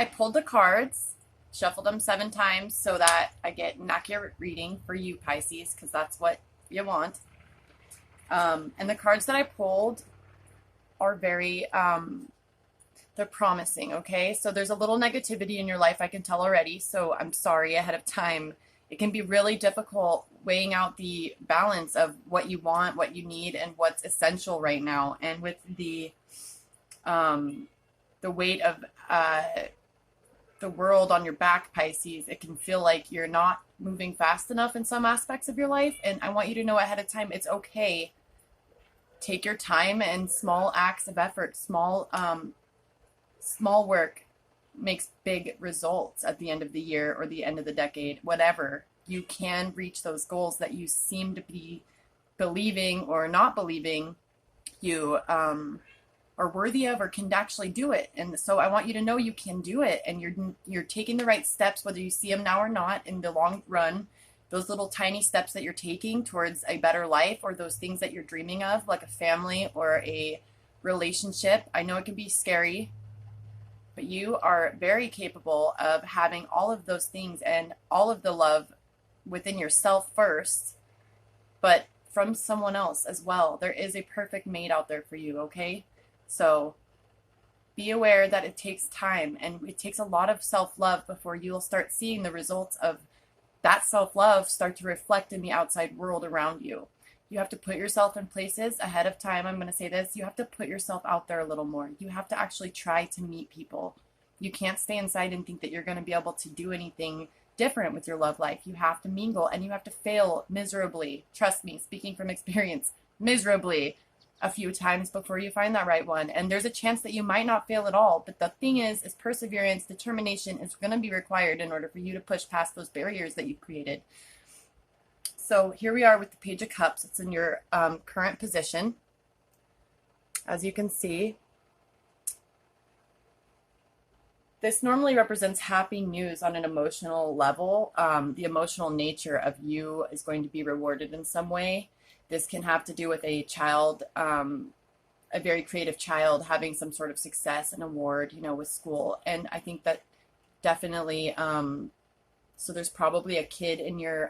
I pulled the cards, shuffled them 7 times so that I get an accurate reading for you, Pisces, because that's what you want. And the cards that I pulled are very, they're promising, okay? So there's a little negativity in your life, I can tell already, so I'm sorry ahead of time. It can be really difficult weighing out the balance of what you want, what you need, and what's essential right now. And with the weight of the world on your back, Pisces, it can feel like you're not moving fast enough in some aspects of your life. And I want you to know ahead of time, it's okay. Take your time, and small acts of effort, small work makes big results at the end of the year or the end of the decade, whatever. You can reach those goals that you seem to be believing or not believing you are worthy of, or can actually do it. And so I want you to know you can do it, and you're taking the right steps, whether you see them now or not. In the long run, those little tiny steps that you're taking towards a better life, or those things that you're dreaming of, like a family or a relationship, I know it can be scary, but you are very capable of having all of those things and all of the love within yourself first, but from someone else as well. There is a perfect mate out there for you, okay? So be aware that it takes time, and it takes a lot of self-love before you'll start seeing the results of that self-love start to reflect in the outside world around you. You have to put yourself in places ahead of time. I'm going to say this. You have to put yourself out there a little more. You have to actually try to meet people. You can't stay inside and think that you're going to be able to do anything different with your love life. You have to mingle, and you have to fail miserably. Trust me, speaking from experience, miserably a few times before you find that right one. And there's a chance that you might not fail at all. But the thing is perseverance, determination is going to be required in order for you to push past those barriers that you've created. So here we are with the Page of Cups. It's in your current position. As you can see, this normally represents happy news on an emotional level. The emotional nature of you is going to be rewarded in some way. This can have to do with a child, a very creative child having some sort of success, an award, with school. And I think that definitely, so there's probably a kid in your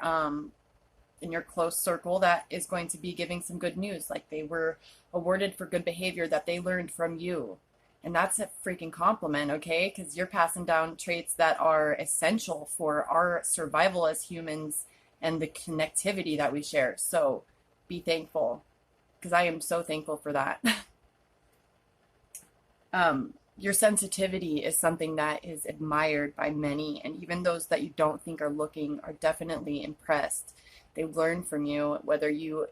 close circle that is going to be giving some good news, like they were awarded for good behavior that they learned from you. And that's a freaking compliment, okay? Because you're passing down traits that are essential for our survival as humans and the connectivity that we share. So be thankful, because I am so thankful for that. Your sensitivity is something that is admired by many, and even those that you don't think are looking are definitely impressed. They learn from you, whether you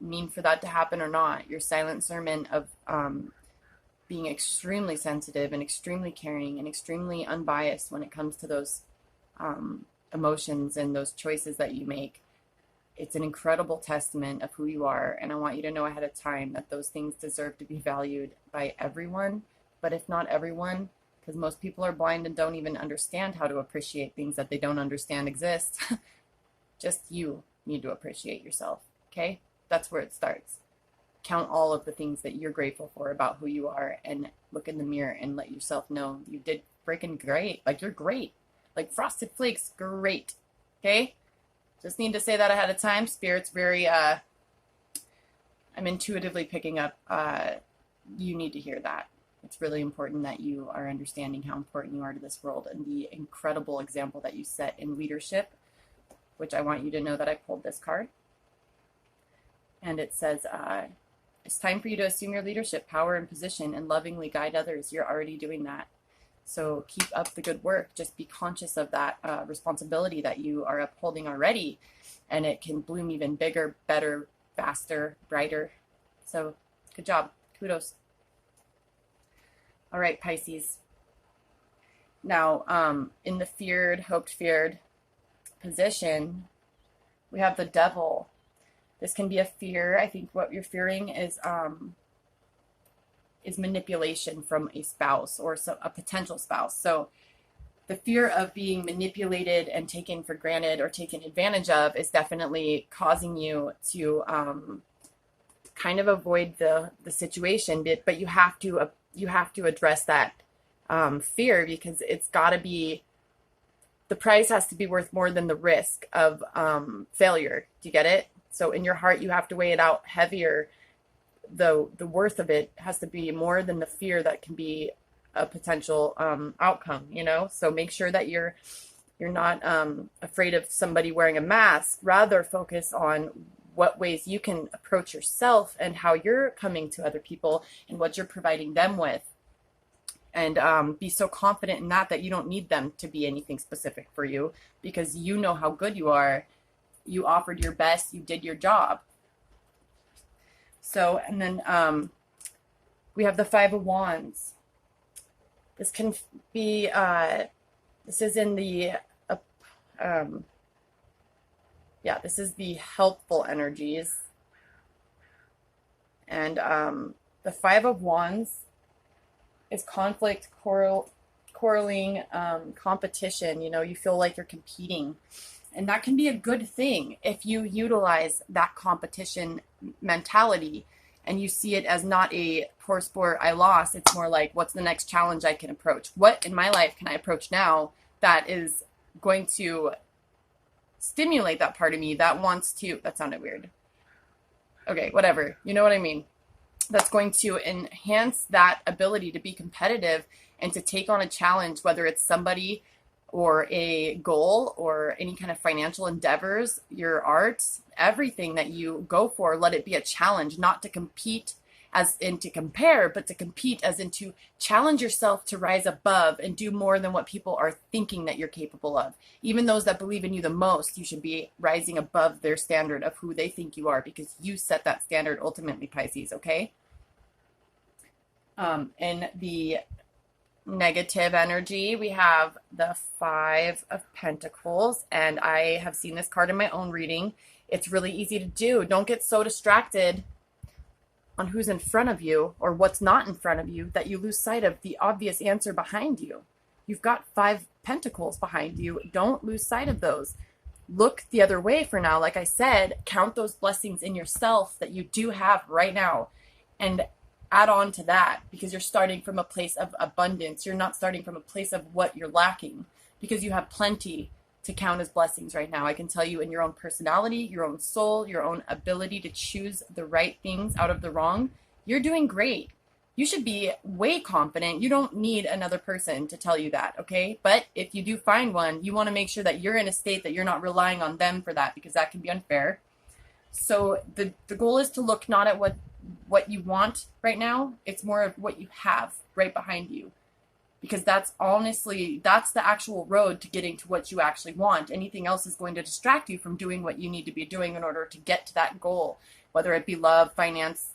mean for that to happen or not. Your silent sermon of being extremely sensitive and extremely caring and extremely unbiased when it comes to those emotions and those choices that you make. It's an incredible testament of who you are, and I want you to know ahead of time that those things deserve to be valued by everyone, but if not everyone, because most people are blind and don't even understand how to appreciate things that they don't understand exist. Just you need to appreciate yourself, okay? That's where it starts. Count all of the things that you're grateful for about who you are, and look in the mirror and let yourself know you did freaking great. Like, you're great. Like Frosted Flakes, great. Okay? Just need to say that ahead of time. Spirit's very, I'm intuitively picking up, you need to hear that. It's really important that you are understanding how important you are to this world and the incredible example that you set in leadership, which I want you to know that I pulled this card. And it says, it's time for you to assume your leadership, power, and position and lovingly guide others. You're already doing that. So keep up the good work. Just be conscious of that responsibility that you are upholding already, and it can bloom even bigger, better, faster, brighter. So good job. Kudos. All right, Pisces. Now, in the feared, hoped feared position, we have the Devil. This can be a fear. I think what you're fearing is manipulation from a spouse or a potential spouse. So the fear of being manipulated and taken for granted or taken advantage of is definitely causing you to kind of avoid the situation. But you have to address that fear, because it's got to be, the price has to be worth more than the risk of failure. Do you get it? So in your heart, you have to weigh it out heavier. The worth of it has to be more than the fear that can be a potential outcome, you know? So make sure that you're not afraid of somebody wearing a mask. Rather focus on what ways you can approach yourself and how you're coming to other people and what you're providing them with. And be so confident in that you don't need them to be anything specific for you, because you know how good you are. You offered your best. You did your job. So, and then we have the Five of Wands. This can be, this is in the, this is the helpful energies. And the Five of Wands is conflict, quarreling, competition. You know, you feel like you're competing. And that can be a good thing if you utilize that competition mentality and you see it as not a poor sport, I lost. It's more like, what's the next challenge I can approach? What in my life can I approach now that is going to stimulate that part of me that wants to, that sounded weird. Okay, whatever. You know what I mean? That's going to enhance that ability to be competitive and to take on a challenge, whether it's somebody or a goal or any kind of financial endeavors, your art, everything that you go for, let it be a challenge, not to compete as in to compare, but to compete as in to challenge yourself to rise above and do more than what people are thinking that you're capable of. Even those that believe in you the most, you should be rising above their standard of who they think you are, because you set that standard ultimately, Pisces, okay? In the negative energy, we have the Five of Pentacles, and I have seen this card in my own reading. It's really easy to do. Don't get so distracted on who's in front of you or what's not in front of you that you lose sight of the obvious answer behind you. You've got Five Pentacles behind you. Don't lose sight of those. Look the other way for now. Like I said, count those blessings in yourself that you do have right now and add on to that, because you're starting from a place of abundance. You're not starting from a place of what you're lacking, because you have plenty to count as blessings right now. I can tell you, in your own personality, your own soul, your own ability to choose the right things out of the wrong, you're doing great. You should be way confident. You don't need another person to tell you that, okay? But if you do find one, you want to make sure that you're in a state that you're not relying on them for that, because that can be unfair. So the goal is to look not at what you want right now. It's more of what you have right behind you, because that's honestly, that's the actual road to getting to what you actually want. Anything else is going to distract you from doing what you need to be doing in order to get to that goal, whether it be love, finance,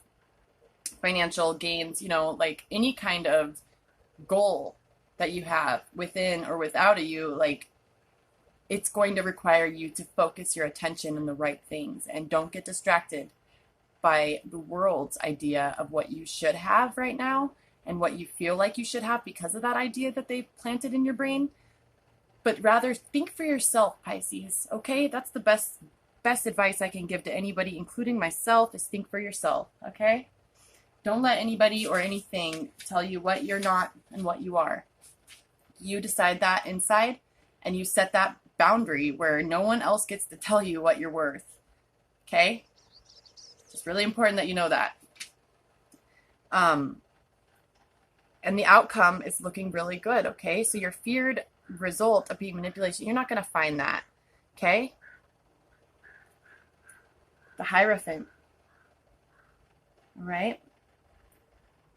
financial gains, you know, like any kind of goal that you have within or without you. Like, it's going to require you to focus your attention on the right things, and don't get distracted by the world's idea of what you should have right now and what you feel like you should have because of that idea that they've planted in your brain. But rather think for yourself, Pisces, okay? That's the best advice I can give to anybody, including myself, is think for yourself, okay? Don't let anybody or anything tell you what you're not and what you are. You decide that inside, and you set that boundary where no one else gets to tell you what you're worth, okay? It's really important that you know that. And the outcome is looking really good, okay? So your feared result of being manipulation, you're not going to find that, okay? The Hierophant, all right?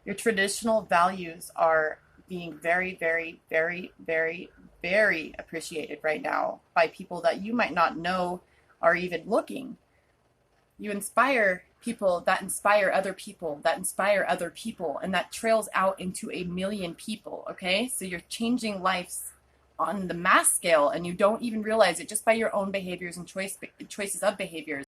Your traditional values are being very, very, very, very, very appreciated right now by people that you might not know are even looking. You inspire people that inspire other people that inspire other people, and that trails out into a million people, okay? So you're changing lives on the mass scale, and you don't even realize it just by your own behaviors and choices of behaviors.